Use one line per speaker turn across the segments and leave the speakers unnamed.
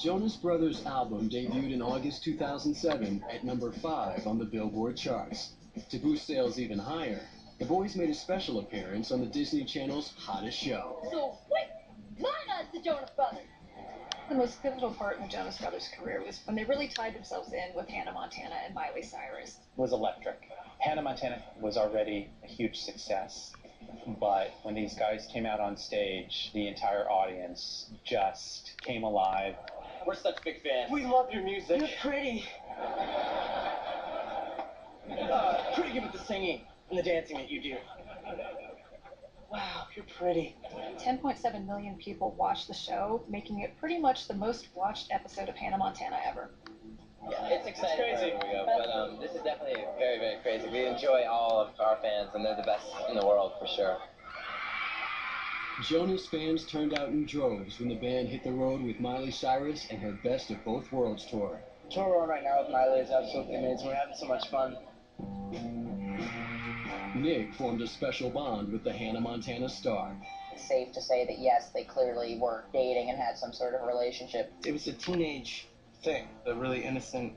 Jonas Brothers album debuted in August 2007 at number 5 on the Billboard charts. To boost sales even higher, the boys made a special appearance on the Disney Channel's Hottest Show.
So wait, why not the Jonas Brothers?
The most pivotal part in the Jonas Brothers' career was when they really tied themselves in with Hannah Montana and Miley Cyrus.
It was electric. Hannah Montana was already a huge success, but when these guys came out on stage, the entire audience just came alive.
We're such big fans.
We love your music.
You're pretty.
Pretty good at the singing and the dancing that you do. Wow, you're pretty.
10.7 million people watched the show, making it pretty much the most watched episode of Hannah Montana ever.
Yeah, it's exciting.
It's crazy.
Wherever we go, but this is definitely very, very crazy. We enjoy all of our fans, and they're the best in the world for sure.
Jonas fans turned out in droves when the band hit the road with Miley Cyrus and her Best of Both Worlds tour.
The tour we're on right now with Miley is absolutely amazing. We're having so much fun.
Nick formed a special bond with the Hannah Montana star.
It's safe to say that yes, they clearly were dating and had some sort of relationship.
It was a teenage thing, a really innocent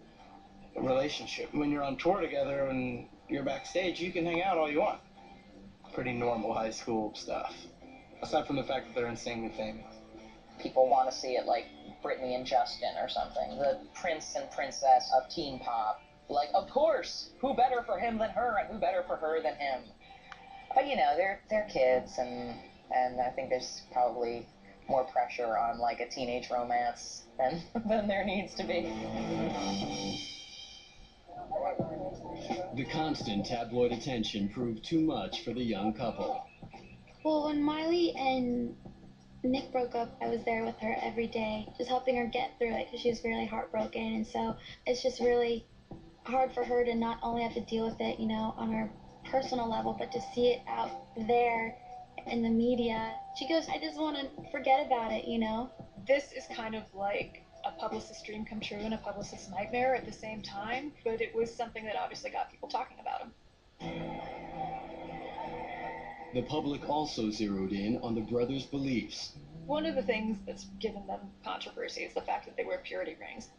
relationship. When you're on tour together and you're backstage, you can hang out all you want. Pretty normal high school stuff. Aside from the fact that they're insanely famous.
People want to see it like Britney and Justin or something. The prince and princess of teen pop. Like, of course, who better for him than her, and who better for her than him? But you know, they're kids, and I think there's probably more pressure on like a teenage romance than there needs to be.
The constant tabloid attention proved too much for the young couple.
Well, when Miley and Nick broke up, I was there with her every day, just helping her get through it because she was really heartbroken, and so it's just really hard for her to not only have to deal with it, you know, on her personal level, but to see it out there in the media. She goes, I just want to forget about it, you know?
This is kind of like a publicist's dream come true and a publicist's nightmare at the same time, but it was something that obviously got people talking about him.
The public also zeroed in on the brothers' beliefs.
One of the things that's given them controversy is the fact that they wear purity rings.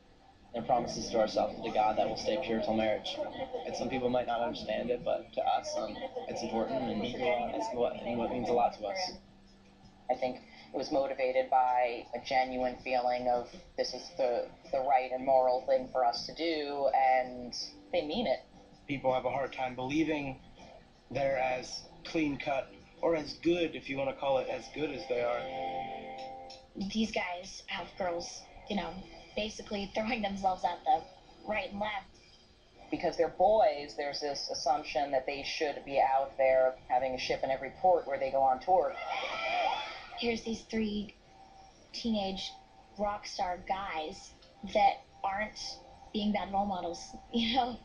And promises to ourselves and to God that we'll stay pure till marriage. And some people might not understand it, but to us, it's important, and it's what means a lot to us.
I think it was motivated by a genuine feeling of this is the right and moral thing for us to do, and they mean it.
People have a hard time believing they're as clean-cut, or as good, if you want to call it as good as they are.
These guys have girls, you know, basically throwing themselves at them right and left.
Because they're boys, there's this assumption that they should be out there having a ship in every port where they go on tour.
Here's these 3 teenage rock star guys that aren't being bad role models, you know?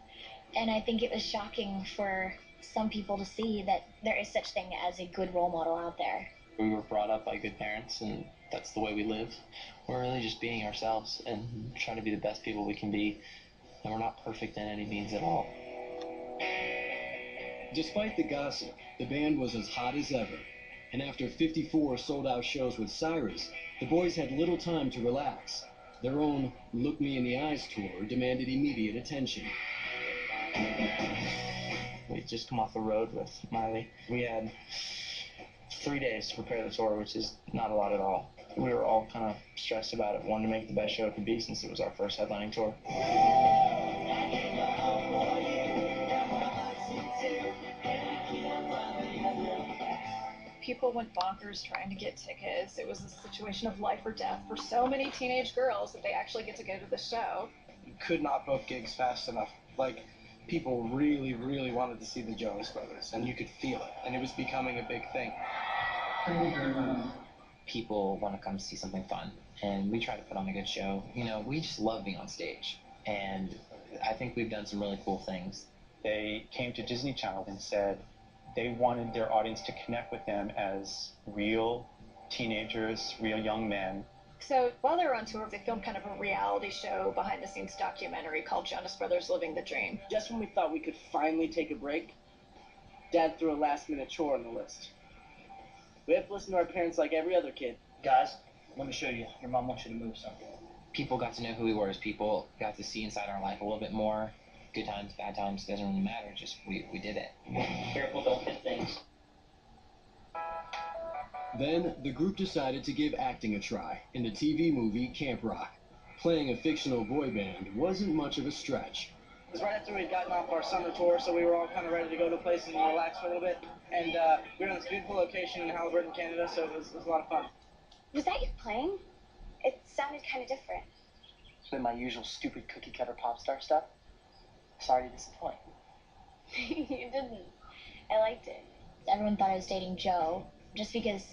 And I think it was shocking for some people to see that there is such thing as a good role model out there.
We were brought up by good parents, and that's the way we live. We're really just being ourselves and trying to be the best people we can be, and we're not perfect in any means at all.
Despite the gossip, the band was as hot as ever, and after 54 sold-out shows with Cyrus, the boys had little time to relax. Their own Look Me in the Eyes tour demanded immediate attention.
We just come off the road with Miley. We had 3 days to prepare the tour, which is not a lot at all. We were all kind of stressed about it, wanted to make the best show it could be since it was our first headlining tour.
People went bonkers trying to get tickets. It was a situation of life or death for so many teenage girls that they actually get to go to the show.
You could not book gigs fast enough. Like, people really, really wanted to see the Jonas Brothers, and you could feel it, and it was becoming a big thing.
People want to come see something fun, and we try to put on a good show. You know, we just love being on stage, and I think we've done some really cool things.
They came to Disney Channel and said they wanted their audience to connect with them as real teenagers, real young men.
So while they were on tour, they filmed kind of a reality show, behind-the-scenes documentary called Jonas Brothers Living the Dream.
Just when we thought we could finally take a break, Dad threw a last-minute chore on the list. We have to listen to our parents like every other kid.
Guys, let me show you. Your mom wants you to move something.
people got to know who we were as people, got to see inside our life a little bit more. Good times, bad times, doesn't really matter, just we did it.
Careful, don't hit things.
Then, the group decided to give acting a try in the TV movie Camp Rock. Playing a fictional boy band wasn't much of a stretch.
It was right after we'd gotten off our summer tour, so we were all kind of ready to go to places and relax for a little bit. And we were in this beautiful location in Halliburton, Canada, so it was a lot of fun.
Was that you playing? It sounded kind of different.
Been my usual stupid cookie cutter pop star stuff. Sorry to disappoint.
You didn't. I liked it.
Everyone thought I was dating Joe, just because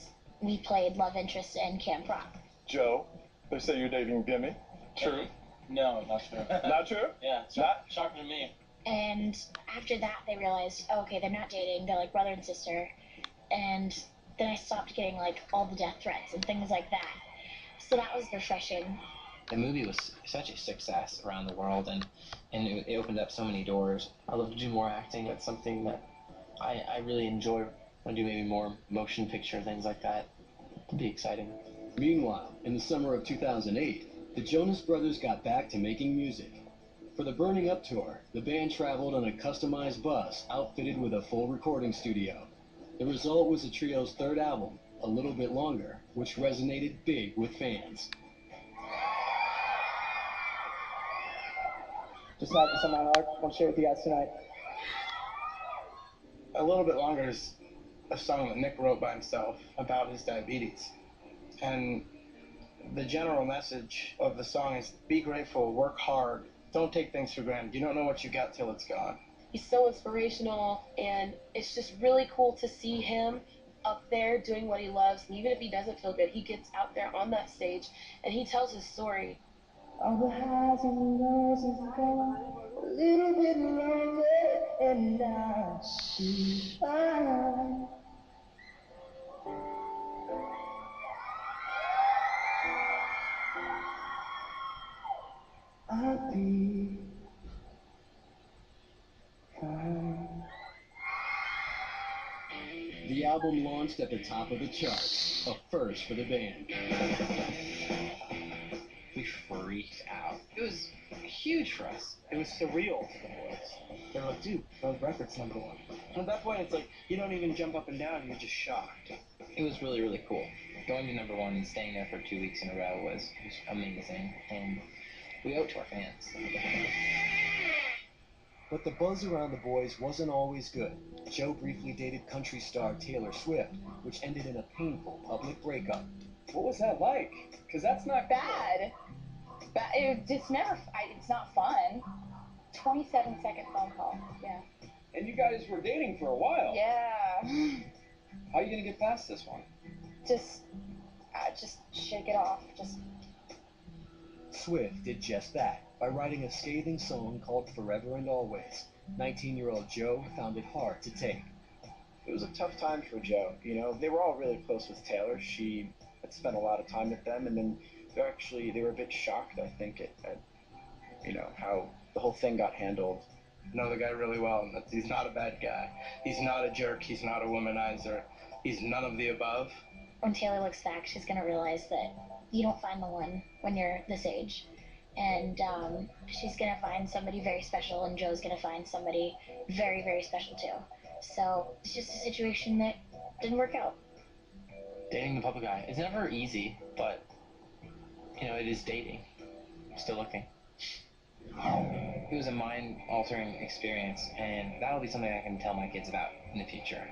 we played love interest in Camp Rock.
Joe, they say you're dating Gimme. True?
No, not true.
Not true?
Yeah, it's not shocking to me.
And after that, they realized, oh, okay, they're not dating, they're like brother and sister. And then I stopped getting like all the death threats and things like that. So that was refreshing.
The movie was such a success around the world, and it opened up so many doors. I love to do more acting. That's something that I really enjoy. I want to do maybe more motion picture, things like that. It'd be exciting.
Meanwhile, in the summer of 2008, the Jonas Brothers got back to making music. For the Burning Up tour, the band traveled on a customized bus outfitted with a full recording studio. The result was the trio's third album, A Little Bit Longer, which resonated big with fans.
Just had this on my heart. I want to share with you guys tonight. A Little Bit Longer is a song that Nick wrote by himself about his diabetes. And the general message of the song is be grateful, work hard, don't take things for granted. You don't know what you got till it's gone.
He's so inspirational, and it's just really cool to see him up there doing what he loves. And even if he doesn't feel good, he gets out there on that stage and he tells his story.
All the highs and lows is gone a little bit longer, and now she's fine. I'll be fine.
The album launched at the top of the charts, a first for the band.
We freaked out. It was huge for us.
It was surreal to the boys. They were like, dude, those records #1. And at that point, it's like, you don't even jump up and down, you're just shocked.
It was really, really cool. Going to #1 and staying there for 2 weeks in a row was amazing, and we owe it to our fans.
But the buzz around the boys wasn't always good. Joe briefly dated country star Taylor Swift, which ended in a painful public breakup.
What was that like? Because that's not
Bad. It's never, it's not fun. 27-second phone call, yeah.
And you guys were dating for a while.
Yeah.
How are you going to get past this one?
Just shake it off. Just
Swift did just that by writing a scathing song called Forever and Always. 19-year-old Joe found it hard to take.
It was a tough time for Joe. You know, they were all really close with Taylor. She had spent a lot of time with them, and then they were a bit shocked, I think, at you know, how the whole thing got handled. I know the guy really well, and that he's not a bad guy. He's not a jerk. He's not a womanizer. He's none of the above.
When Taylor looks back, she's going to realize that you don't find the one when you're this age. And she's going to find somebody very special, and Joe's going to find somebody very, very special too. So it's just a situation that didn't work out.
Dating the public eye, it's never easy, but, you know, it is dating. I'm still looking. It was a mind-altering experience, and that'll be something I can tell my kids about in the future.